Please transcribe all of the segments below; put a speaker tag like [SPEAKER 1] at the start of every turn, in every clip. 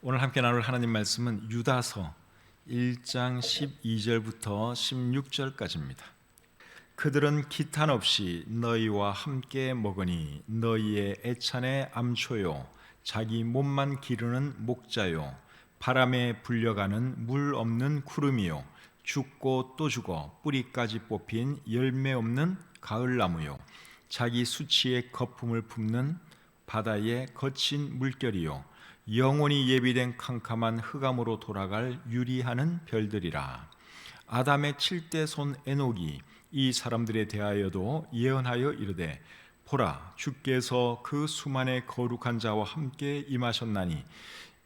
[SPEAKER 1] 오늘 함께 나눌 하나님 말씀은 유다서 1장 12절부터 16절까지입니다. 그들은 기탄 없이 너희와 함께 먹으니 너희의 애찬의 암초요 자기 몸만 기르는 목자요 바람에 불려가는 물 없는 구름이요 죽고 또 죽어 뿌리까지 뽑힌 열매 없는 가을나무요 자기 수치의 거품을 뿜는 바다의 거친 물결이요 영원히 예비된 캄캄한 흑암으로 돌아갈 유리하는 별들이라. 아담의 7대 손 에녹이 이 사람들에 대하여도 예언하여 이르되 보라 주께서 그 수만의 거룩한 자와 함께 임하셨나니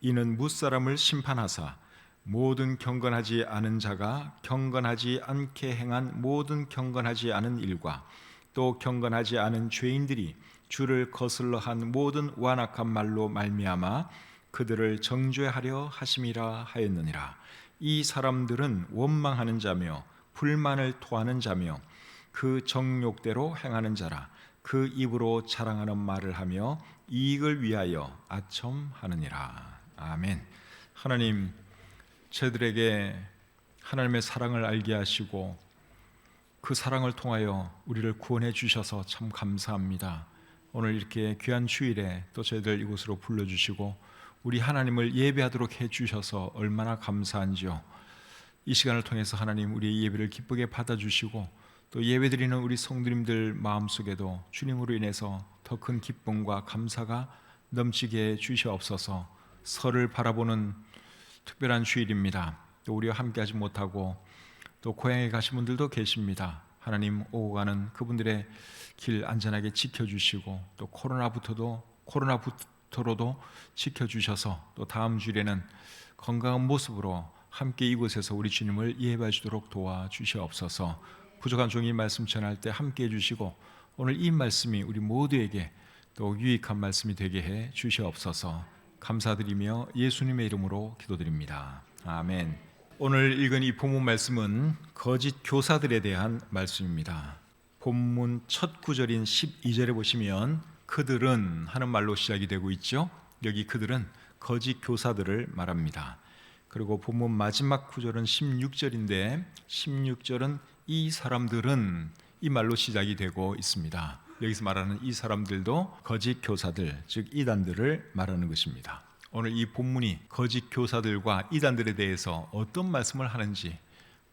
[SPEAKER 1] 이는 무사람을 심판하사 모든 경건하지 않은 자가 경건하지 않게 행한 모든 경건하지 않은 일과 또 경건하지 않은 죄인들이 주를 거슬러 한 모든 완악한 말로 말미암아 그들을 정죄하려 하심이라 하였느니라. 이 사람들은 원망하는 자며 불만을 토하는 자며 그 정욕대로 행하는 자라. 그 입으로 자랑하는 말을 하며 이익을 위하여 아첨하느니라. 아멘. 하나님, 저희들에게 하나님의 사랑을 알게 하시고 그 사랑을 통하여 우리를 구원해 주셔서 참 감사합니다. 오늘 이렇게 귀한 주일에 또 저희들 이곳으로 불러주시고 우리 하나님을 예배하도록 해주셔서 얼마나 감사한지요. 이 시간을 통해서 하나님 우리의 예배를 기쁘게 받아주시고 또 예배드리는 우리 성도님들 마음속에도 주님으로 인해서 더 큰 기쁨과 감사가 넘치게 해주시옵소서. 설을 바라보는 특별한 주일입니다. 또 우리와 함께하지 못하고 또 고향에 가신 분들도 계십니다. 하나님 오고 가는 그분들의 길 안전하게 지켜주시고 또 코로나부터로도 지켜주셔서 또 다음 주일에는 건강한 모습으로 함께 이곳에서 우리 주님을 예배해 주도록 도와주시옵소서. 부족한 종이 말씀 전할 때 함께 해주시고 오늘 이 말씀이 우리 모두에게 또 유익한 말씀이 되게 해 주시옵소서. 감사드리며 예수님의 이름으로 기도드립니다. 아멘. 오늘 읽은 이 본문 말씀은 거짓 교사들에 대한 말씀입니다. 본문 첫 구절인 12절에 보시면 그들은 하는 말로 시작이 되고 있죠. 여기 그들은 거짓 교사들을 말합니다. 그리고 본문 마지막 구절은 16절인데 16절은 이 사람들은 이 말로 시작이 되고 있습니다. 여기서 말하는 이 사람들도 거짓 교사들, 즉 이단들을 말하는 것입니다. 오늘 이 본문이 거짓 교사들과 이단들에 대해서 어떤 말씀을 하는지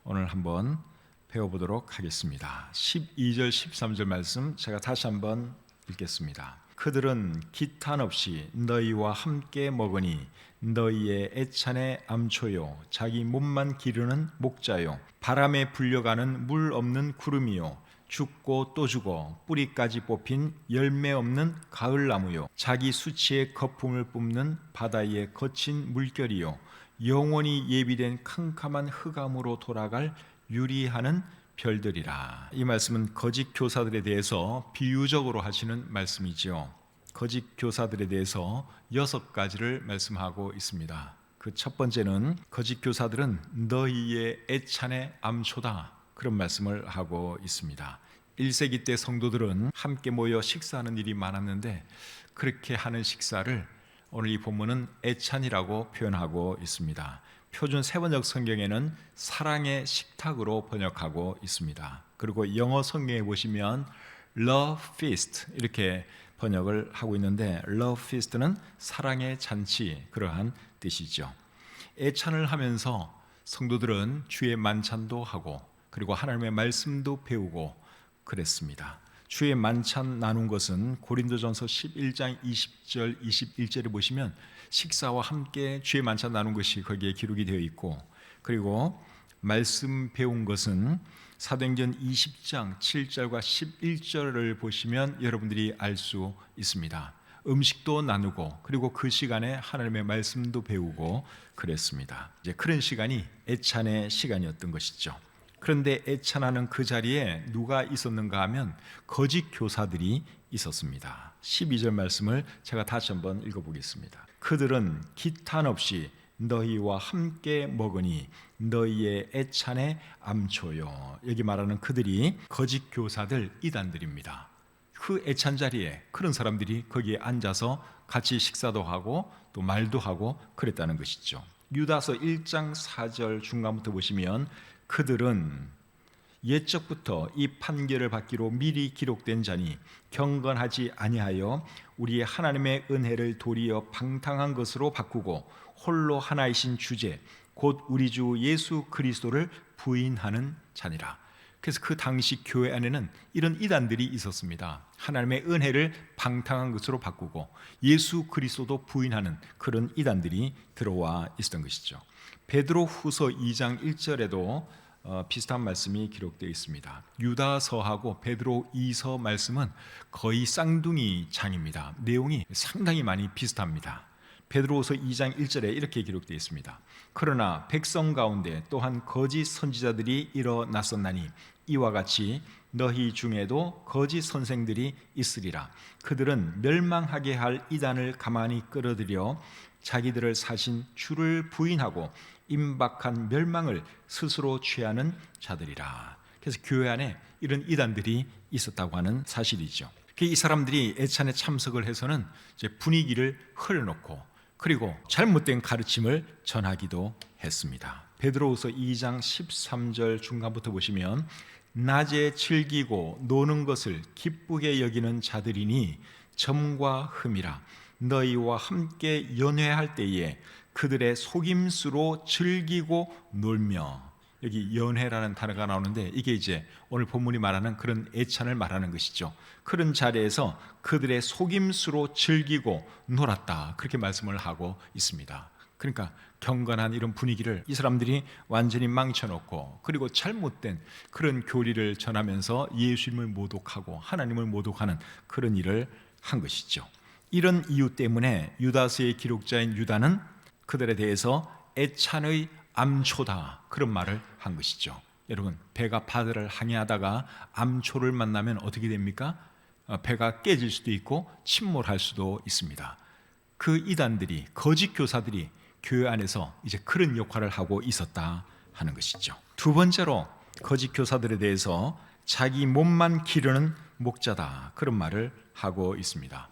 [SPEAKER 1] 오늘 한번 배워보도록 하겠습니다. 12절, 13절 말씀 제가 다시 한번 읽겠습니다. 그들은 기탄 없이 너희와 함께 먹으니 너희의 애찬의 암초요 자기 몸만 기르는 목자요 바람에 불려가는 물 없는 구름이요 죽고 또 죽어 뿌리까지 뽑힌 열매 없는 가을나무요 자기 수치의 거품을 뿜는 바다의 거친 물결이요 영원히 예비된 캄캄한 흑암으로 돌아갈 유리하는 별들이라. 이 말씀은 거짓 교사들에 대해서 비유적으로 하시는 말씀이지요. 거짓 교사들에 대해서 6가지를 말씀하고 있습니다. 그 첫 번째는 거짓 교사들은 너희의 애찬의 암초다, 그런 말씀을 하고 있습니다. 1세기 때 성도들은 함께 모여 식사하는 일이 많았는데 그렇게 하는 식사를 오늘 이 본문은 애찬이라고 표현하고 있습니다. 표준 세번역 성경에는 사랑의 식탁으로 번역하고 있습니다. 그리고 영어 성경에 보시면 love feast 이렇게 번역을 하고 있는데 love feast는 사랑의 잔치, 그러한 뜻이죠. 애찬을 하면서 성도들은 주의 만찬도 하고 그리고 하나님의 말씀도 배우고 그랬습니다. 주의 만찬 나눈 것은 고린도전서 11장 20절 21절에 보시면 식사와 함께 주의 만찬 나눈 것이 거기에 기록이 되어 있고, 그리고 말씀 배운 것은 사도행전 20장 7절과 11절을 보시면 여러분들이 알 수 있습니다. 음식도 나누고 그리고 그 시간에 하나님의 말씀도 배우고 그랬습니다. 이제 그런 시간이 애찬의 시간이었던 것이죠. 그런데 애찬하는 그 자리에 누가 있었는가 하면 거짓 교사들이 있었습니다. 12절 말씀을 제가 다시 한번 읽어보겠습니다. 그들은 기탄 없이 너희와 함께 먹으니 너희의 애찬의 암초요. 여기 말하는 그들이 거짓 교사들, 이단들입니다. 그 애찬 자리에 그런 사람들이 거기에 앉아서 같이 식사도 하고 또 말도 하고 그랬다는 것이죠. 유다서 1장 4절 중간부터 보시면 그들은 옛적부터 이 판결을 받기로 미리 기록된 자니 경건하지 아니하여 우리의 하나님의 은혜를 도리어 방탕한 것으로 바꾸고 홀로 하나이신 주제 곧 우리 주 예수 그리스도를 부인하는 자니라. 그래서 그 당시 교회 안에는 이런 이단들이 있었습니다. 하나님의 은혜를 방탕한 것으로 바꾸고 예수 그리스도도 부인하는 그런 이단들이 들어와 있었던 것이죠. 베드로 후서 2장 1절에도 비슷한 말씀이 기록되어 있습니다. 유다서하고 베드로 2서 말씀은 거의 쌍둥이 장입니다. 내용이 상당히 많이 비슷합니다. 베드로후서 2장 1절에 이렇게 기록되어 있습니다. 그러나 백성 가운데 또한 거짓 선지자들이 일어났었나니 이와 같이 너희 중에도 거짓 선생들이 있으리라. 그들은 멸망하게 할 이단을 가만히 끌어들여 자기들을 사신 주를 부인하고 임박한 멸망을 스스로 취하는 자들이라. 그래서 교회 안에 이런 이단들이 있었다고 하는 사실이죠. 이 사람들이 애찬에 참석을 해서는 이제 분위기를 흘려놓고 그리고 잘못된 가르침을 전하기도 했습니다. 베드로후서 2장 13절 중간부터 보시면 낮에 즐기고 노는 것을 기쁘게 여기는 자들이니 점과 흠이라. 너희와 함께 연회할 때에 그들의 속임수로 즐기고 놀며. 여기 연회라는 단어가 나오는데 이게 이제 오늘 본문이 말하는 그런 애찬을 말하는 것이죠. 그런 자리에서 그들의 속임수로 즐기고 놀았다, 그렇게 말씀을 하고 있습니다. 그러니까 경건한 이런 분위기를 이 사람들이 완전히 망쳐놓고 그리고 잘못된 그런 교리를 전하면서 예수님을 모독하고 하나님을 모독하는 그런 일을 한 것이죠. 이런 이유 때문에 유다서의 기록자인 유다는 그들에 대해서 애찬의 암초다, 그런 말을 한 것이죠. 여러분, 배가 바다를 항해하다가 암초를 만나면 어떻게 됩니까? 배가 깨질 수도 있고 침몰할 수도 있습니다. 그 이단들이, 거짓 교사들이 교회 안에서 이제 그런 역할을 하고 있었다 하는 것이죠. 두 번째로 거짓 교사들에 대해서 자기 몸만 기르는 목자다, 그런 말을 하고 있습니다.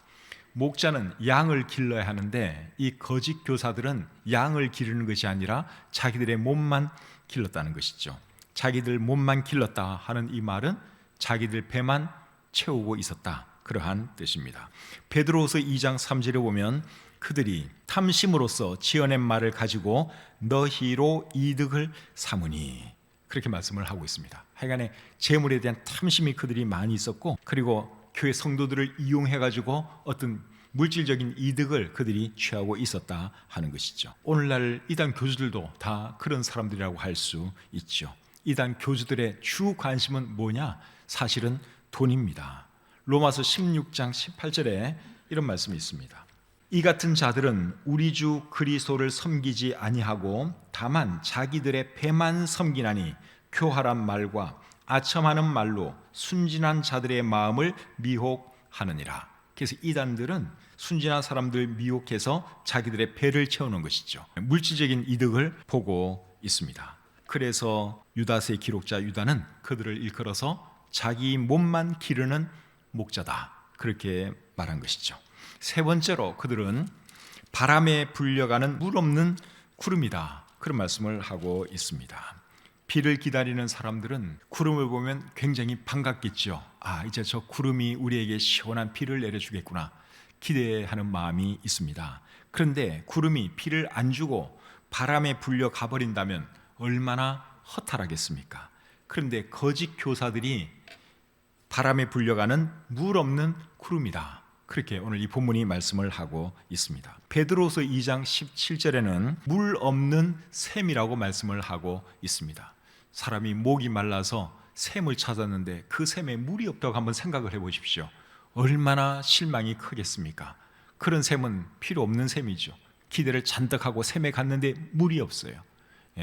[SPEAKER 1] 목자는 양을 길러야 하는데 이 거짓 교사들은 양을 기르는 것이 아니라 자기들의 몸만 길렀다는 것이죠. 자기들 몸만 길렀다 하는 이 말은 자기들 배만 채우고 있었다, 그러한 뜻입니다. 베드로후서 2장 3절에 보면 그들이 탐심으로써 지어낸 말을 가지고 너희로 이득을 삼으니, 그렇게 말씀을 하고 있습니다. 하여간에 재물에 대한 탐심이 그들이 많이 있었고 그리고 교회 성도들을 이용해가지고 어떤 물질적인 이득을 그들이 취하고 있었다 하는 것이죠. 오늘날 이단 교주들도 다 그런 사람들이라고 할 수 있죠. 이단 교주들의 주 관심은 뭐냐? 사실은 돈입니다. 로마서 16장 18절에 이런 말씀이 있습니다. 이 같은 자들은 우리 주 그리스도를 섬기지 아니하고 다만 자기들의 배만 섬기나니 교활한 말과 아첨하는 말로 순진한 자들의 마음을 미혹하느니라. 그래서 이단들은 순진한 사람들 미혹해서 자기들의 배를 채우는 것이죠. 물질적인 이득을 보고 있습니다. 그래서 유다서의 기록자 유다는 그들을 일컬어서 자기 몸만 기르는 목자다, 그렇게 말한 것이죠. 세 번째로 그들은 바람에 불려가는 물 없는 구름이다, 그런 말씀을 하고 있습니다. 비를 기다리는 사람들은 구름을 보면 굉장히 반갑겠죠. 이제 저 구름이 우리에게 시원한 비를 내려주겠구나 기대하는 마음이 있습니다. 그런데 구름이 비를 안 주고 바람에 불려 가버린다면 얼마나 허탈하겠습니까? 그런데 거짓 교사들이 바람에 불려가는 물 없는 구름이다, 그렇게 오늘 이 본문이 말씀을 하고 있습니다. 베드로서 2장 17절에는 물 없는 샘이라고 말씀을 하고 있습니다. 사람이 목이 말라서 샘을 찾았는데 그 샘에 물이 없다고 한번 생각을 해보십시오. 얼마나 실망이 크겠습니까? 그런 샘은 필요 없는 샘이죠. 기대를 잔뜩 하고 샘에 갔는데 물이 없어요.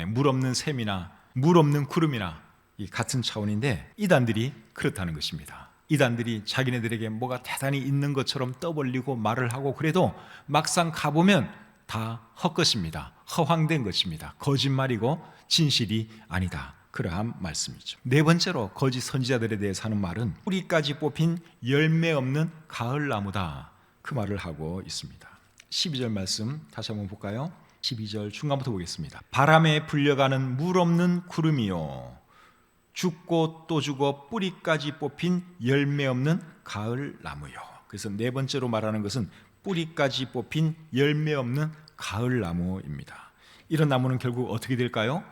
[SPEAKER 1] 물 없는 샘이나 물 없는 구름이나 같은 차원인데 이단들이 그렇다는 것입니다. 이단들이 자기네들에게 뭐가 대단히 있는 것처럼 떠벌리고 말을 하고 그래도 막상 가보면 다 헛것입니다. 허황된 것입니다. 거짓말이고 진실이 아니다, 그러한 말씀이죠. 네 번째로 거짓 선지자들에 대해서 하는 말은 뿌리까지 뽑힌 열매 없는 가을나무다, 그 말을 하고 있습니다. 12절 말씀 다시 한번 볼까요? 12절 중간부터 보겠습니다. 바람에 불려가는 물 없는 구름이요, 죽고 또 죽어 뿌리까지 뽑힌 열매 없는 가을나무요. 그래서 네 번째로 말하는 것은 뿌리까지 뽑힌 열매 없는 가을나무입니다. 이런 나무는 결국 어떻게 될까요?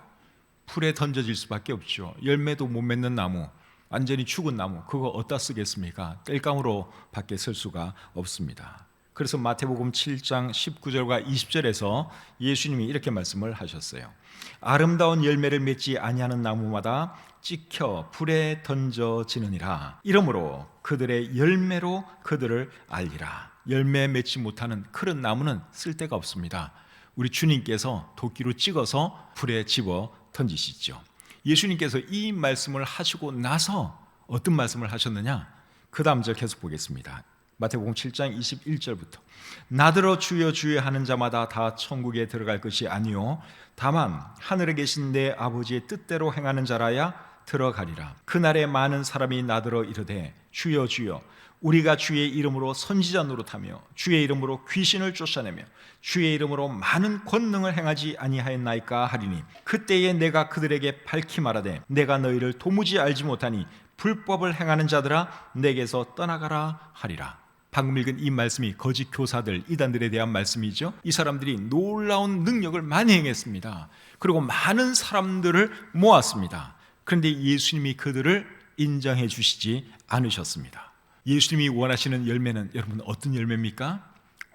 [SPEAKER 1] 풀에 던져질 수밖에 없죠. 열매도 못 맺는 나무, 완전히 죽은 나무, 그거 어디다 쓰겠습니까? 땔감으로 밖에 쓸 수가 없습니다. 그래서 마태복음 7장 19절과 20절에서 예수님이 이렇게 말씀을 하셨어요. 아름다운 열매를 맺지 아니하는 나무마다 찍혀 불에 던져지느니라. 이러므로 그들의 열매로 그들을 알리라. 열매 맺지 못하는 그런 나무는 쓸데가 없습니다. 우리 주님께서 도끼로 찍어서 불에 집어 던지시죠. 예수님께서 이 말씀을 하시고 나서 어떤 말씀을 하셨느냐? 그 다음 절 계속 보겠습니다. 마태복음 7장 21절부터 나더러 주여 주여 하는 자마다 다 천국에 들어갈 것이 아니요 다만 하늘에 계신 내 아버지의 뜻대로 행하는 자라야 들어가리라. 그날에 많은 사람이 나더러 이르되 주여 주여 우리가 주의 이름으로 선지자 노릇하며 주의 이름으로 귀신을 쫓아내며 주의 이름으로 많은 권능을 행하지 아니하였나이까 하리니 그때에 내가 그들에게 밝히 말하되 내가 너희를 도무지 알지 못하니 불법을 행하는 자들아 내게서 떠나가라 하리라. 방금 읽은 이 말씀이 거짓 교사들, 이단들에 대한 말씀이죠. 이 사람들이 놀라운 능력을 많이 행했습니다. 그리고 많은 사람들을 모았습니다. 그런데 예수님이 그들을 인정해 주시지 않으셨습니다. 예수님이 원하시는 열매는 여러분 어떤 열매입니까?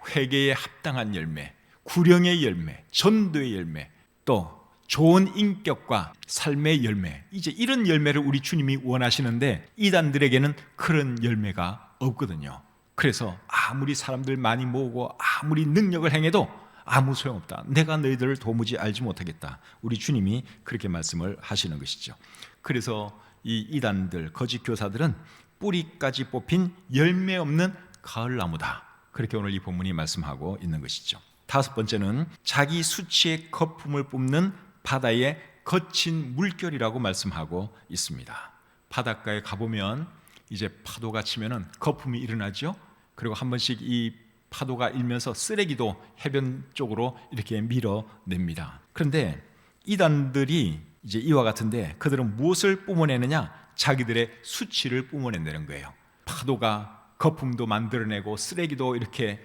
[SPEAKER 1] 회개에 합당한 열매, 구령의 열매, 전도의 열매, 또 좋은 인격과 삶의 열매, 이제 이런 열매를 우리 주님이 원하시는데 이단들에게는 그런 열매가 없거든요. 그래서 아무리 사람들 많이 모으고 아무리 능력을 행해도 아무 소용없다. 내가 너희들을 도무지 알지 못하겠다. 우리 주님이 그렇게 말씀을 하시는 것이죠. 그래서 이 이단들, 거짓 교사들은 뿌리까지 뽑힌 열매 없는 가을나무다. 그렇게 오늘 이 본문이 말씀하고 있는 것이죠. 다섯 번째는 자기 수치의 거품을 뿜는 바다의 거친 물결이라고 말씀하고 있습니다. 바닷가에 가보면 이제 파도가 치면은 거품이 일어나죠. 그리고 한 번씩 이 파도가 일면서 쓰레기도 해변 쪽으로 이렇게 밀어냅니다. 그런데 이단들이 이제 이와 같은데 그들은 무엇을 뿜어내느냐? 자기들의 수치를 뿜어낸다는 거예요. 파도가 거품도 만들어내고 쓰레기도 이렇게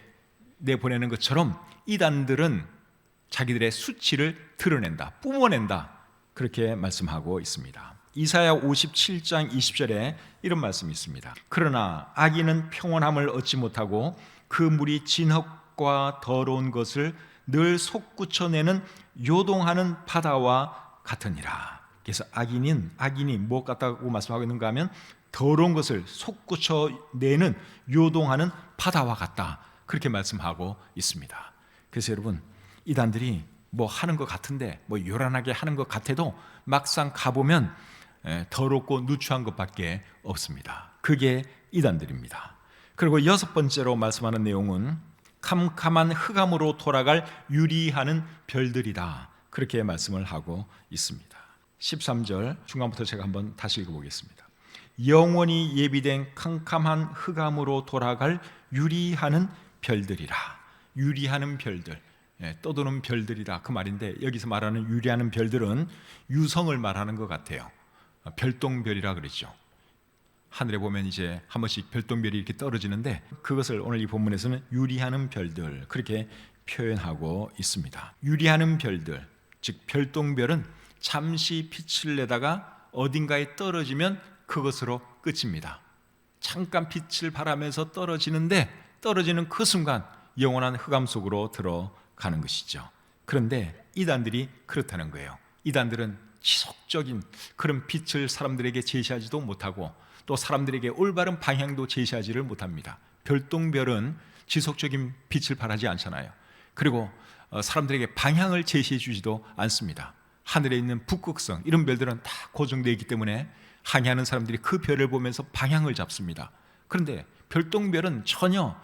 [SPEAKER 1] 내보내는 것처럼 이단들은 자기들의 수치를 드러낸다, 뿜어낸다, 그렇게 말씀하고 있습니다. 이사야 57장 20절에 이런 말씀이 있습니다. 그러나 악인은 평온함을 얻지 못하고 그 물이 진흙과 더러운 것을 늘 솟구쳐내는 요동하는 바다와 같으니라. 그래서 악인이 무엇 같다고 말씀하고 있는가 하면 더러운 것을 솟구쳐내는 요동하는 바다와 같다, 그렇게 말씀하고 있습니다. 그래서 여러분, 이단들이 뭐 하는 것 같은데, 뭐 요란하게 하는 것 같아도 막상 가보면 더럽고 누추한 것밖에 없습니다. 그게 이단들입니다. 그리고 여섯 번째로 말씀하는 내용은 캄캄한 흑암으로 돌아갈 유리하는 별들이다, 그렇게 말씀을 하고 있습니다. 13절 중간부터 제가 한번 다시 읽어보겠습니다. 영원히 예비된 캄캄한 흑암으로 돌아갈 유리하는 별들이라. 유리하는 별들, 떠도는 별들이라, 그 말인데 여기서 말하는 유리하는 별들은 유성을 말하는 것 같아요. 별똥별이라 그러죠. 하늘에 보면 이제 한 번씩 별똥별이 이렇게 떨어지는데 그것을 오늘 이 본문에서는 유리하는 별들, 그렇게 표현하고 있습니다. 유리하는 별들, 즉 별똥별은 잠시 빛을 내다가 어딘가에 떨어지면 그것으로 끝입니다. 잠깐 빛을 발하면서 떨어지는데 떨어지는 그 순간 영원한 흑암 속으로 들어가는 것이죠. 그런데 이단들이 그렇다는 거예요. 이단들은 지속적인 그런 빛을 사람들에게 제시하지도 못하고 또 사람들에게 올바른 방향도 제시하지를 못합니다. 별똥별은 지속적인 빛을 발하지 않잖아요. 그리고 사람들에게 방향을 제시해 주지도 않습니다. 하늘에 있는 북극성, 이런 별들은 다 고정되어 있기 때문에 항해하는 사람들이 그 별을 보면서 방향을 잡습니다. 그런데 별똥별은 전혀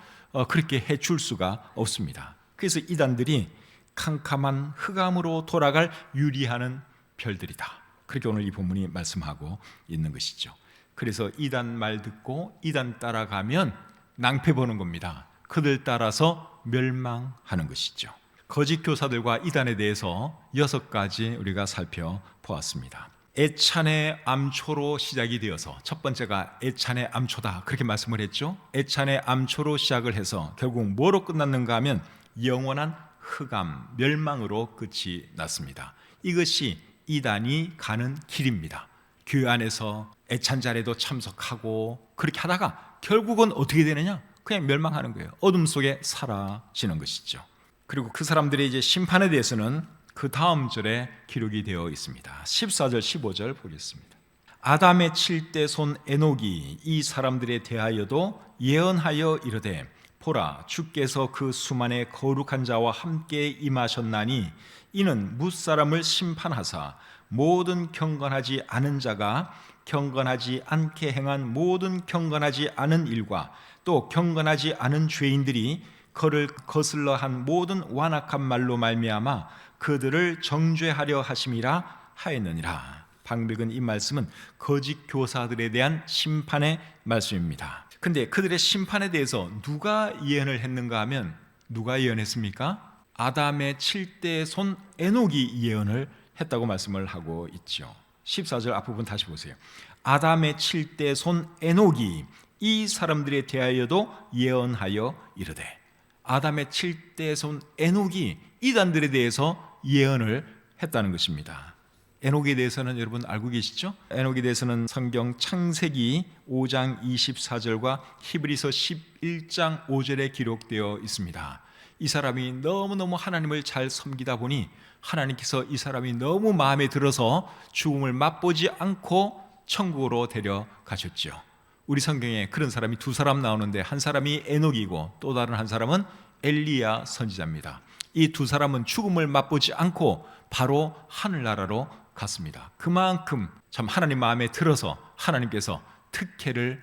[SPEAKER 1] 그렇게 해줄 수가 없습니다. 그래서 이단들이 캄캄한 흑암으로 돌아갈 유리하는 별들이다, 그렇게 오늘 이 본문이 말씀하고 있는 것이죠. 그래서 이단 말 듣고 이단 따라가면 낭패 보는 겁니다. 그들 따라서 멸망하는 것이죠. 거짓 교사들과 이단에 대해서 6가지 우리가 살펴보았습니다. 애찬의 암초로 시작이 되어서, 첫 번째가 애찬의 암초다 그렇게 말씀을 했죠. 애찬의 암초로 시작을 해서 결국 뭐로 끝났는가 하면 영원한 흑암, 멸망으로 끝이 났습니다. 이것이 이단이 가는 길입니다. 교회 안에서 애찬자례도 참석하고 그렇게 하다가 결국은 어떻게 되느냐? 그냥 멸망하는 거예요. 어둠 속에 사라지는 것이죠. 그리고 그 사람들의 이제 심판에 대해서는 그 다음 절에 기록이 되어 있습니다. 14절 15절 보겠습니다. 아담의 7대 손 에녹이 이 사람들에 대하여도 예언하여 이르되 보라, 주께서 그 수만의 거룩한 자와 함께 임하셨나니 이는 뭇사람을 심판하사 모든 경건하지 않은 자가 경건하지 않게 행한 모든 경건하지 않은 일과 또 경건하지 않은 죄인들이 그를 거슬러 한 모든 완악한 말로 말미암아 그들을 정죄하려 하심이라 하였느니라. 방백은 이 말씀은 거짓 교사들에 대한 심판의 말씀입니다. 근데 그들의 심판에 대해서 누가 예언을 했는가 하면 누가 예언했습니까? 아담의 7대 손 에녹이 예언을 했다고 말씀을 하고 있죠. 14절 앞부분 다시 보세요. 아담의 7대 손 에녹이 이 사람들에 대하여도 예언하여 이르되, 아담의 7대 손 에녹이 이단들에 대해서 예언을 했다는 것입니다. 에녹에 대해서는 여러분 알고 계시죠? 에녹에 대해서는 성경 창세기 5장 24절과 히브리서 11장 5절에 기록되어 있습니다. 이 사람이 너무너무 하나님을 잘 섬기다 보니 하나님께서 이 사람이 너무 마음에 들어서 죽음을 맛보지 않고 천국으로 데려가셨죠. 우리 성경에 그런 사람이 2사람 나오는데 한 사람이 에녹이고 또 다른 한 사람은 엘리야 선지자입니다. 이 2사람은 죽음을 맛보지 않고 바로 하늘나라로 갔습니다. 그만큼 참 하나님 마음에 들어서 하나님께서 특혜를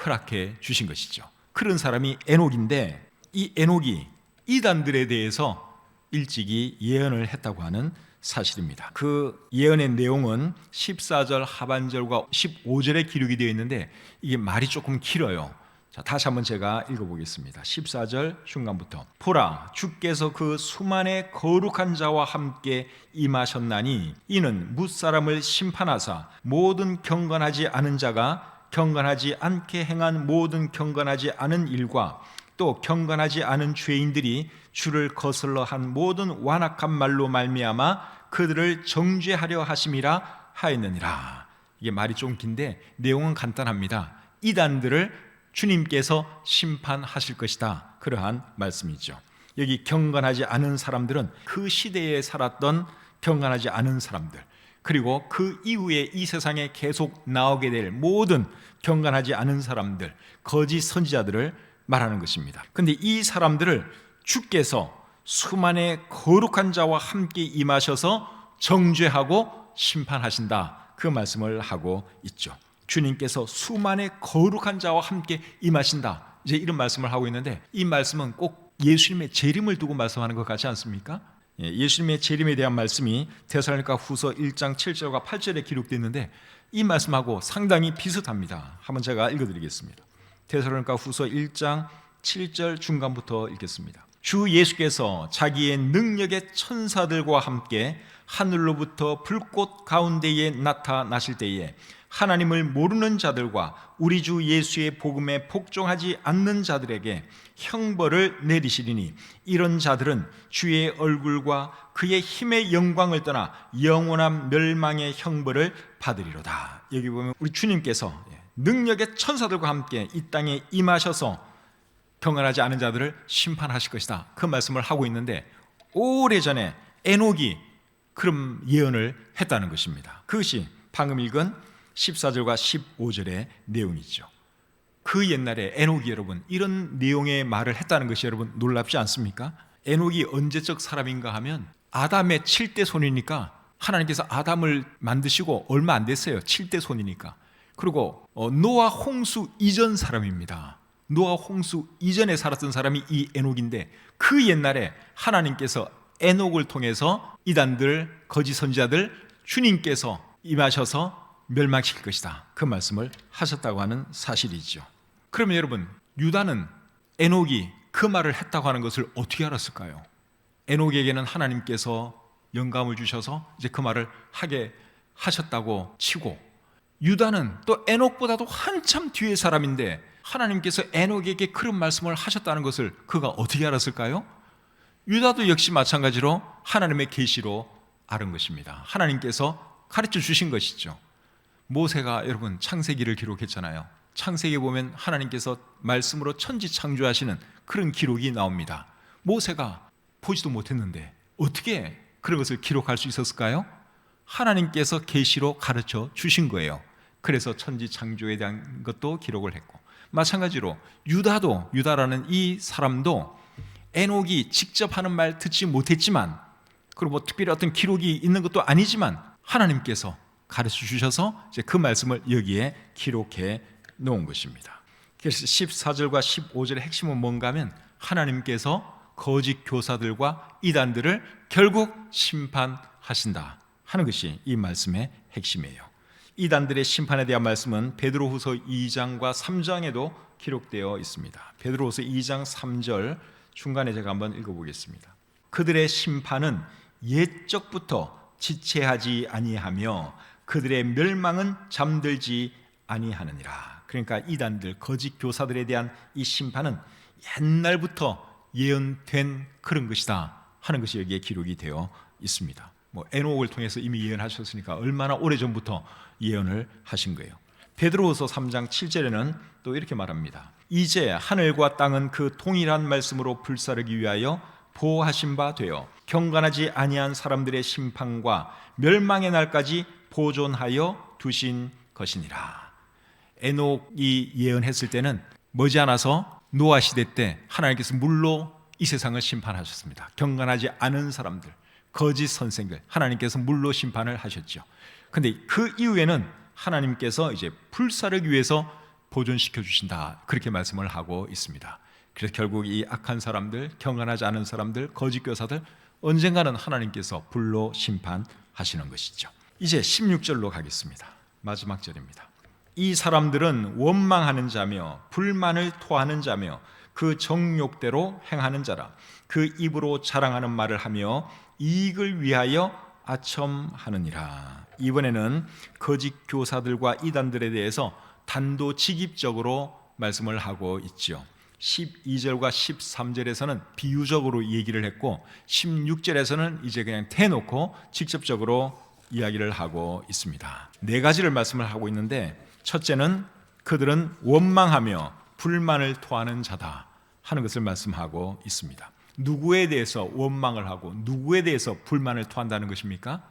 [SPEAKER 1] 허락해 주신 것이죠. 그런 사람이 에녹인데 이 에녹이 이단들에 대해서 일찍이 예언을 했다고 하는 사실입니다. 그 예언의 내용은 14절 하반절과 15절에 기록이 되어 있는데 이게 말이 조금 길어요. 자, 다시 한번 제가 읽어보겠습니다. 14절 중간부터 보라, 주께서 그 수만의 거룩한 자와 함께 임하셨나니 이는 뭇사람을 심판하사 모든 경건하지 않은 자가 경건하지 않게 행한 모든 경건하지 않은 일과 또 경건하지 않은 죄인들이 주를 거슬러 한 모든 완악한 말로 말미암아 그들을 정죄하려 하심이라 하였느니라. 이게 말이 좀 긴데 내용은 간단합니다. 이단들을 주님께서 심판하실 것이다, 그러한 말씀이죠. 여기 경건하지 않은 사람들은 그 시대에 살았던 경건하지 않은 사람들, 그리고 그 이후에 이 세상에 계속 나오게 될 모든 경건하지 않은 사람들, 거짓 선지자들을 말하는 것입니다. 그런데 이 사람들을 주께서 수만의 거룩한 자와 함께 임하셔서 정죄하고 심판하신다, 그 말씀을 하고 있죠. 주님께서 수만의 거룩한 자와 함께 임하신다, 이제 이런 말씀을 하고 있는데 이 말씀은 꼭 예수님의 재림을 두고 말씀하는 것 같지 않습니까? 예수님의 재림에 대한 말씀이 데살로니가 후서 1장 7절과 8절에 기록되어 있는데 이 말씀하고 상당히 비슷합니다. 한번 제가 읽어드리겠습니다. 데살로니가 후서 1장 7절 중간부터 읽겠습니다. 주 예수께서 자기의 능력의 천사들과 함께 하늘로부터 불꽃 가운데에 나타나실 때에 하나님을 모르는 자들과 우리 주 예수의 복음에 복종하지 않는 자들에게 형벌을 내리시리니 이런 자들은 주의 얼굴과 그의 힘의 영광을 떠나 영원한 멸망의 형벌을 받으리로다. 여기 보면 우리 주님께서 능력의 천사들과 함께 이 땅에 임하셔서 경건하지 않은 자들을 심판하실 것이다, 그 말씀을 하고 있는데 오래전에 에녹이 그런 예언을 했다는 것입니다. 그것이 방금 읽은 14절과 15절의 내용이죠. 그 옛날에 에녹이 여러분 이런 내용의 말을 했다는 것이 여러분 놀랍지 않습니까? 에녹이 언제적 사람인가 하면 아담의 7대 손이니까 하나님께서 아담을 만드시고 얼마 안 됐어요. 7대 손이니까. 그리고 노아 홍수 이전 사람입니다. 노아 홍수 이전에 살았던 사람이 이 에녹인데 그 옛날에 하나님께서 에녹을 통해서 이단들, 거짓 선지자들 주님께서 임하셔서 멸망시킬 것이다. 그 말씀을 하셨다고 하는 사실이죠. 그러면 여러분, 유다는 에녹이 그 말을 했다고 하는 것을 어떻게 알았을까요? 에녹에게는 하나님께서 영감을 주셔서 이제 그 말을 하게 하셨다고 치고, 유다는 또 에녹보다도 한참 뒤의 사람인데 하나님께서 에녹에게 그런 말씀을 하셨다는 것을 그가 어떻게 알았을까요? 유다도 역시 마찬가지로 하나님의 계시로 알은 것입니다. 하나님께서 가르쳐 주신 것이죠. 모세가 여러분 창세기를 기록했잖아요. 창세기에 보면 하나님께서 말씀으로 천지 창조하시는 그런 기록이 나옵니다. 모세가 보지도 못했는데 어떻게 그런 것을 기록할 수 있었을까요? 하나님께서 계시로 가르쳐 주신 거예요. 그래서 천지 창조에 대한 것도 기록을 했고, 마찬가지로 유다라는 이 사람도 에녹이 직접 하는 말 듣지 못했지만, 그리고 뭐 특별히 어떤 기록이 있는 것도 아니지만 하나님께서 가르쳐 주셔서 이제 그 말씀을 여기에 기록해 놓은 것입니다. 그래서 14절과 15절의 핵심은 뭔가 하면 하나님께서 거짓 교사들과 이단들을 결국 심판하신다 하는 것이 이 말씀의 핵심이에요. 이단들의 심판에 대한 말씀은 베드로후서 2장과 3장에도 기록되어 있습니다. 베드로후서 2장 3절 중간에 제가 한번 읽어보겠습니다. 그들의 심판은 옛적부터 지체하지 아니하며 그들의 멸망은 잠들지 아니하느니라. 그러니까 이단들, 거짓 교사들에 대한 이 심판은 옛날부터 예언된 그런 것이다 하는 것이 여기에 기록이 되어 있습니다. 뭐 에녹을 통해서 이미 예언하셨으니까 얼마나 오래전부터 예언을 하신 거예요. 베드로후서 3장 7절에는 또 이렇게 말합니다. 이제 하늘과 땅은 그 동일한 말씀으로 불사르기 위하여 보호하신 바 되어 경건하지 아니한 사람들의 심판과 멸망의 날까지 보존하여 두신 것이니라. 에녹이 예언했을 때는 머지않아서 노아 시대 때 하나님께서 물로 이 세상을 심판하셨습니다. 경건하지 않은 사람들, 거짓 선생들, 하나님께서 물로 심판을 하셨죠. 그런데 그 이후에는 하나님께서 이제 불사르기 위해서 보존시켜 주신다, 그렇게 말씀을 하고 있습니다. 그래서 결국 이 악한 사람들, 경건하지 않은 사람들, 거짓 교사들 언젠가는 하나님께서 불로 심판하시는 것이죠. 이제 16절로 가겠습니다. 마지막 절입니다. 이 사람들은 원망하는 자며 불만을 토하는 자며 그 정욕대로 행하는 자라. 그 입으로 자랑하는 말을 하며 이익을 위하여 아첨하느니라. 이번에는 거짓 교사들과 이단들에 대해서 단도직입적으로 말씀을 하고 있죠. 12절과 13절에서는 비유적으로 얘기를 했고 16절에서는 이제 그냥 대놓고 직접적으로 이야기를 하고 있습니다. 네 가지를 말씀을 하고 있는데, 첫째는 그들은 원망하며 불만을 토하는 자다 하는 것을 말씀하고 있습니다. 누구에 대해서 원망을 하고 누구에 대해서 불만을 토한다는 것입니까?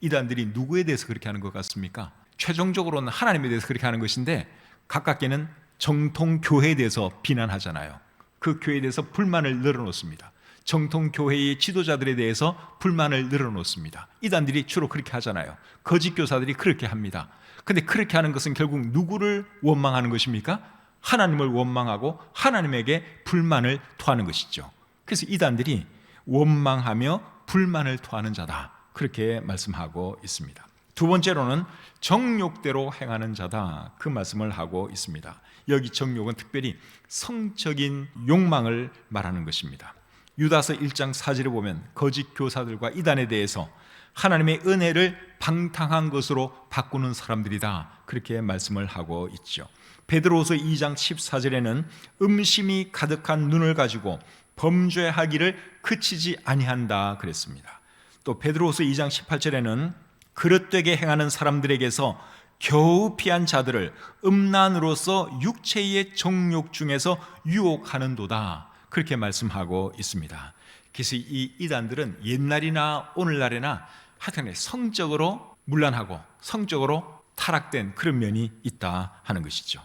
[SPEAKER 1] 이단들이 누구에 대해서 그렇게 하는 것 같습니까? 최종적으로는 하나님에 대해서 그렇게 하는 것인데, 가깝게는 정통 교회에 대해서 비난하잖아요. 그 교회에 대해서 불만을 늘어놓습니다. 정통 교회의 지도자들에 대해서 불만을 늘어놓습니다. 이단들이 주로 그렇게 하잖아요. 거짓 교사들이 그렇게 합니다. 근데 그렇게 하는 것은 결국 누구를 원망하는 것입니까? 하나님을 원망하고 하나님에게 불만을 토하는 것이죠. 그래서 이단들이 원망하며 불만을 토하는 자다, 그렇게 말씀하고 있습니다. 두 번째로는 정욕대로 행하는 자다, 그 말씀을 하고 있습니다. 여기 정욕은 특별히 성적인 욕망을 말하는 것입니다. 유다서 1장 4절에 보면 거짓 교사들과 이단에 대해서 하나님의 은혜를 방탕한 것으로 바꾸는 사람들이다, 그렇게 말씀을 하고 있죠. 베드로후서 2장 14절에는 음심이 가득한 눈을 가지고 범죄하기를 그치지 아니한다 그랬습니다. 또 베드로후서 2장 18절에는 그릇되게 행하는 사람들에게서 겨우 피한 자들을 음란으로서 육체의 정욕 중에서 유혹하는도다, 그렇게 말씀하고 있습니다. 그래서 이 이단들은 옛날이나 오늘날에나 하여튼 성적으로 문란하고 성적으로 타락된 그런 면이 있다 하는 것이죠.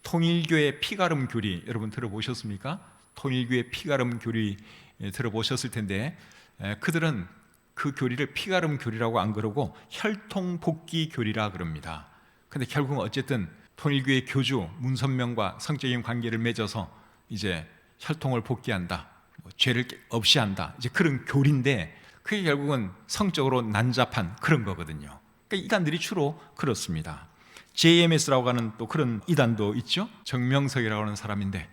[SPEAKER 1] 통일교의 피가름 교리 여러분 들어보셨습니까? 통일교의 피가름 교리 들어보셨을 텐데, 그들은 그 교리를 피가름 교리라고 안 그러고 혈통복귀 교리라 그럽니다. 근데 결국은 어쨌든 통일교의 교주 문선명과 성적인 관계를 맺어서 이제 혈통을 복귀한다, 죄를 없이 한다, 이제 그런 교리인데 그게 결국은 성적으로 난잡한 그런 거거든요. 그러니까 이단들이 주로 그렇습니다. JMS라고 하는 또 그런 이단도 있죠. 정명석이라고 하는 사람인데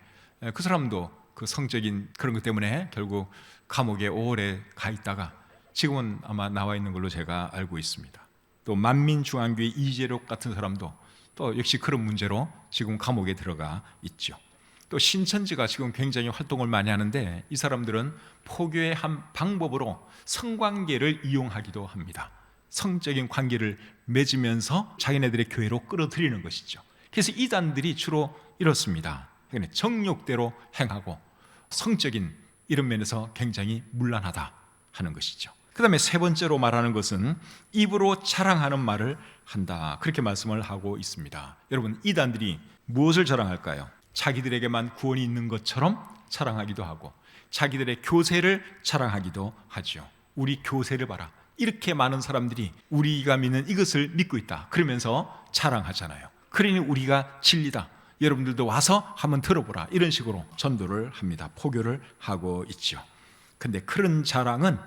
[SPEAKER 1] 그 사람도 그 성적인 그런 것 때문에 결국 감옥에 오래 가 있다가 지금은 아마 나와 있는 걸로 제가 알고 있습니다. 또 만민중앙교회 이재록 같은 사람도 또 역시 그런 문제로 지금 감옥에 들어가 있죠. 또 신천지가 지금 굉장히 활동을 많이 하는데 이 사람들은 포교의 한 방법으로 성관계를 이용하기도 합니다. 성적인 관계를 맺으면서 자기네들의 교회로 끌어들이는 것이죠. 그래서 이단들이 주로 이렇습니다. 정욕대로 행하고 성적인 이런 면에서 굉장히 문란하다 하는 것이죠. 그 다음에 세 번째로 말하는 것은 입으로 자랑하는 말을 한다, 그렇게 말씀을 하고 있습니다. 여러분, 이단들이 무엇을 자랑할까요? 자기들에게만 구원이 있는 것처럼 자랑하기도 하고 자기들의 교세를 자랑하기도 하죠. 우리 교세를 봐라, 이렇게 많은 사람들이 우리가 믿는 이것을 믿고 있다, 그러면서 자랑하잖아요. 그러니 우리가 진리다, 여러분들도 와서 한번 들어보라, 이런 식으로 전도를 합니다. 포교를 하고 있죠. 근데 그런 자랑은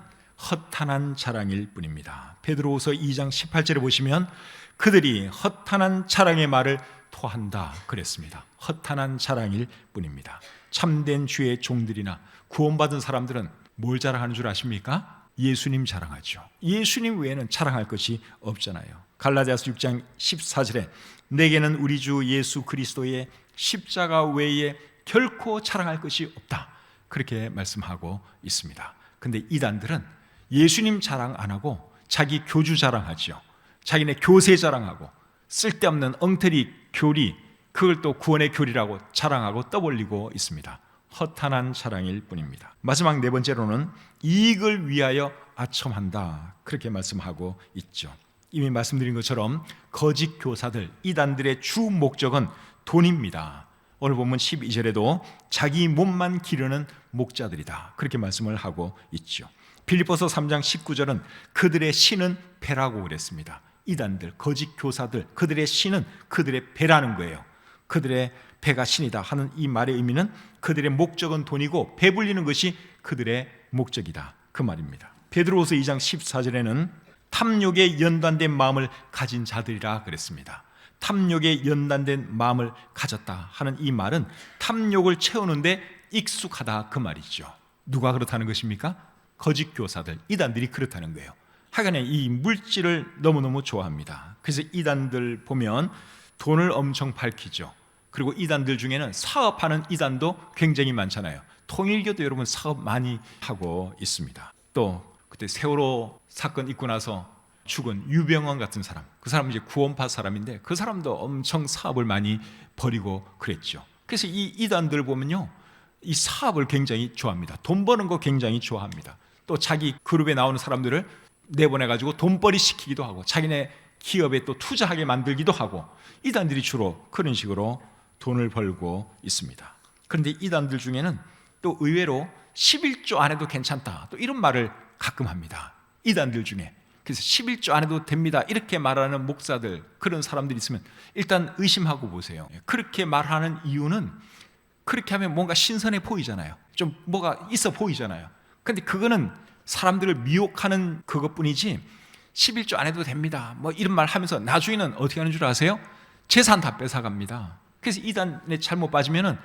[SPEAKER 1] 허탄한 자랑일 뿐입니다. 베드로후서 2장 18절에 보시면 그들이 허탄한 자랑의 말을 토한다 그랬습니다. 허탄한 자랑일 뿐입니다. 참된 주의 종들이나 구원받은 사람들은 뭘 자랑하는 줄 아십니까? 예수님 자랑하죠. 예수님 외에는 자랑할 것이 없잖아요. 갈라디아서 6장 14절에 내게는 우리 주 예수 그리스도의 십자가 외에 결코 자랑할 것이 없다, 그렇게 말씀하고 있습니다. 근데 이단들은 예수님 자랑 안 하고 자기 교주 자랑하죠. 자기네 교세 자랑하고 쓸데없는 엉터리 교리, 그걸 또 구원의 교리라고 자랑하고 떠벌리고 있습니다. 허탄한 자랑일 뿐입니다. 마지막 네 번째로는 이익을 위하여 아첨한다, 그렇게 말씀하고 있죠. 이미 말씀드린 것처럼 거짓 교사들, 이단들의 주 목적은 돈입니다. 오늘 본문 12절에도 자기 몸만 기르는 목자들이다, 그렇게 말씀을 하고 있죠. 빌립보서 3장 19절은 그들의 신은 배라고 그랬습니다. 이단들, 거짓 교사들, 그들의 신은 그들의 배라는 거예요. 그들의 배가 신이다 하는 이 말의 의미는 그들의 목적은 돈이고 배불리는 것이 그들의 목적이다, 그 말입니다. 베드로후서 2장 14절에는 탐욕에 연단된 마음을 가진 자들이라 그랬습니다. 탐욕에 연단된 마음을 가졌다 하는 이 말은 탐욕을 채우는데 익숙하다, 그 말이죠. 누가 그렇다는 것입니까? 거짓 교사들, 이단들이 그렇다는 거예요. 하여간에 이 물질을 너무너무 좋아합니다. 그래서 이단들 보면 돈을 엄청 밝히죠. 그리고 이단들 중에는 사업하는 이단도 굉장히 많잖아요. 통일교도 여러분 사업 많이 하고 있습니다. 또 그때 세월호 사건 있고 나서 죽은 유병원 같은 사람, 그 사람은 이제 구원파 사람인데 그 사람도 엄청 사업을 많이 벌이고 그랬죠. 그래서 이 이단들 보면요, 이 사업을 굉장히 좋아합니다. 돈 버는 거 굉장히 좋아합니다. 또 자기 그룹에 나오는 사람들을 내보내가지고 돈벌이 시키기도 하고 자기네 기업에 또 투자하게 만들기도 하고, 이단들이 주로 그런 식으로 돈을 벌고 있습니다. 그런데 이단들 중에는 또 의외로 11조 안 해도 괜찮다, 또 이런 말을 가끔 합니다. 이단들 중에. 그래서 11조 안 해도 됩니다, 이렇게 말하는 목사들, 그런 사람들이 있으면 일단 의심하고 보세요. 그렇게 말하는 이유는 그렇게 하면 뭔가 신선해 보이잖아요. 좀 뭐가 있어 보이잖아요. 근데 그거는 사람들을 미혹하는 그것뿐이지 11조 안 해도 됩니다, 뭐 이런 말 하면서 나중에는 어떻게 하는 줄 아세요? 재산 다 뺏어갑니다. 그래서 이단에 잘못 빠지면은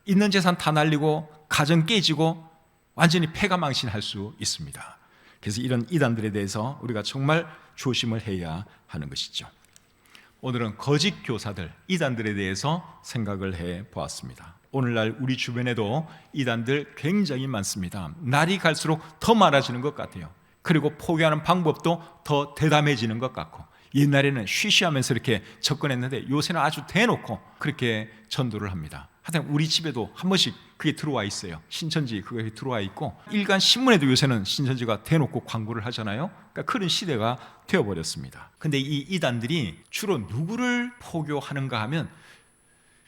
[SPEAKER 1] 있는 재산 다 날리고 가정 깨지고 완전히 패가망신할 수 있습니다. 그래서 이런 이단들에 대해서 우리가 정말 조심을 해야 하는 것이죠. 오늘은 거짓 교사들, 이단들에 대해서 생각을 해 보았습니다. 오늘날 우리 주변에도 이단들 굉장히 많습니다. 날이 갈수록 더 많아지는 것 같아요. 그리고 포기하는 방법도 더 대담해지는 것 같고, 옛날에는 쉬쉬하면서 이렇게 접근했는데 요새는 아주 대놓고 그렇게 전도를 합니다. 하여튼 우리 집에도 한 번씩 그게 들어와 있어요. 신천지 그게 들어와 있고, 일간 신문에도 요새는 신천지가 대놓고 광고를 하잖아요. 그러니까 그런 시대가 되어버렸습니다. 근데 이 이단들이 주로 누구를 포교하는가 하면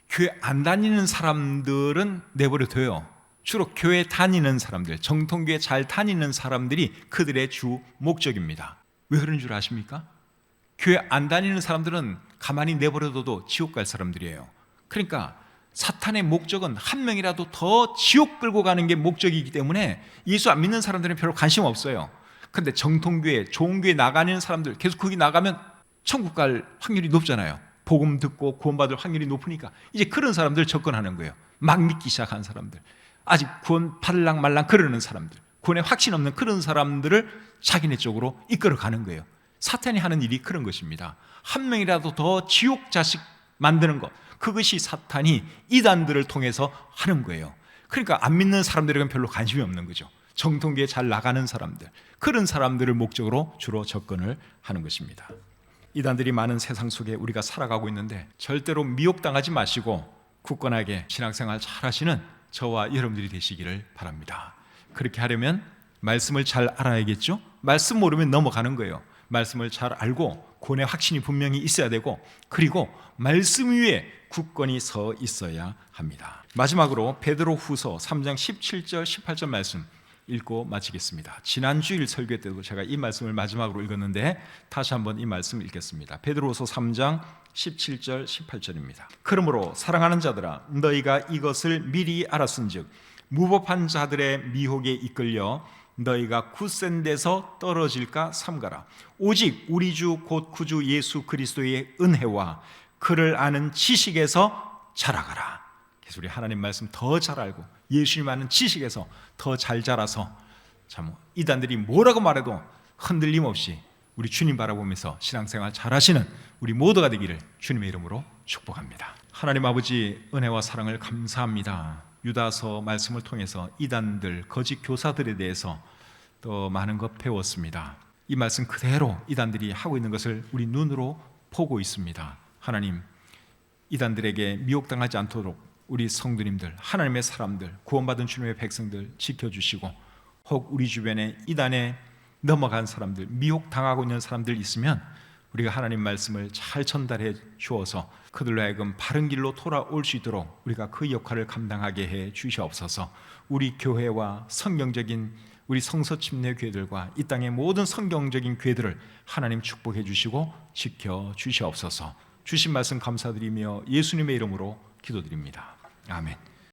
[SPEAKER 1] 교회 안 다니는 사람들은 내버려 둬요. 주로 교회 다니는 사람들, 정통교회 잘 다니는 사람들이 그들의 주 목적입니다. 왜 그런 줄 아십니까? 교회 안 다니는 사람들은 가만히 내버려둬도 지옥 갈 사람들이에요. 그러니까 사탄의 목적은 한 명이라도 더 지옥 끌고 가는 게 목적이기 때문에 예수 안 믿는 사람들은 별로 관심 없어요. 그런데 정통교회, 좋은 교회 나가는 사람들, 계속 거기 나가면 천국 갈 확률이 높잖아요. 복음 듣고 구원받을 확률이 높으니까 이제 그런 사람들 접근하는 거예요. 막 믿기 시작한 사람들, 아직 구원 받을랑 말랑 그러는 사람들, 구원에 확신 없는 그런 사람들을 자기네 쪽으로 이끌어가는 거예요. 사탄이 하는 일이 그런 것입니다. 한 명이라도 더 지옥 자식 만드는 것, 그것이 사탄이 이단들을 통해서 하는 거예요. 그러니까 안 믿는 사람들에게는 별로 관심이 없는 거죠. 정통기에 잘 나가는 사람들, 그런 사람들을 목적으로 주로 접근을 하는 것입니다. 이단들이 많은 세상 속에 우리가 살아가고 있는데 절대로 미혹당하지 마시고 굳건하게 신앙생활 잘 하시는 저와 여러분들이 되시기를 바랍니다. 그렇게 하려면 말씀을 잘 알아야겠죠? 말씀 모르면 넘어가는 거예요. 말씀을 잘 알고 구원의 확신이 분명히 있어야 되고, 그리고 말씀 위에 굳건히 서 있어야 합니다. 마지막으로 베드로후서 3장 17절 18절 말씀 읽고 마치겠습니다. 지난 주일 설교 때도 제가 이 말씀을 마지막으로 읽었는데 다시 한번 이 말씀 읽겠습니다. 베드로후서 3장 17절 18절입니다. 그러므로 사랑하는 자들아, 너희가 이것을 미리 알았은즉 무법한 자들의 미혹에 이끌려 너희가 굳센 데서 떨어질까 삼가라. 오직 우리 주 곧 구주 예수 그리스도의 은혜와 그를 아는 지식에서 자라가라. 그래서 우리 하나님 말씀 더 잘 알고 예수님 아는 지식에서 더 잘 자라서 참 이단들이 뭐라고 말해도 흔들림 없이 우리 주님 바라보면서 신앙생활 잘하시는 우리 모두가 되기를 주님의 이름으로 축복합니다. 하나님 아버지, 은혜와 사랑을 감사합니다. 유다서 말씀을 통해서 이단들, 거짓 교사들에 대해서 또 많은 것 배웠습니다. 이 말씀 그대로 이단들이 하고 있는 것을 우리 눈으로 보고 있습니다. 하나님, 이단들에게 미혹당하지 않도록 우리 성도님들, 하나님의 사람들, 구원받은 주님의 백성들 지켜주시고, 혹 우리 주변에 이단에 넘어간 사람들, 미혹당하고 있는 사람들 있으면 우리가 하나님 말씀을 잘 전달해 주어서 그들로 하여금 바른 길로 돌아올 수 있도록 우리가 그 역할을 감당하게 해 주시옵소서. 우리 교회와 성경적인 우리 성서 침례 교회들과 이 땅의 모든 성경적인 교회들을 하나님 축복해 주시고 지켜 주시옵소서. 주신 말씀 감사드리며 예수님의 이름으로 기도드립니다. 아멘.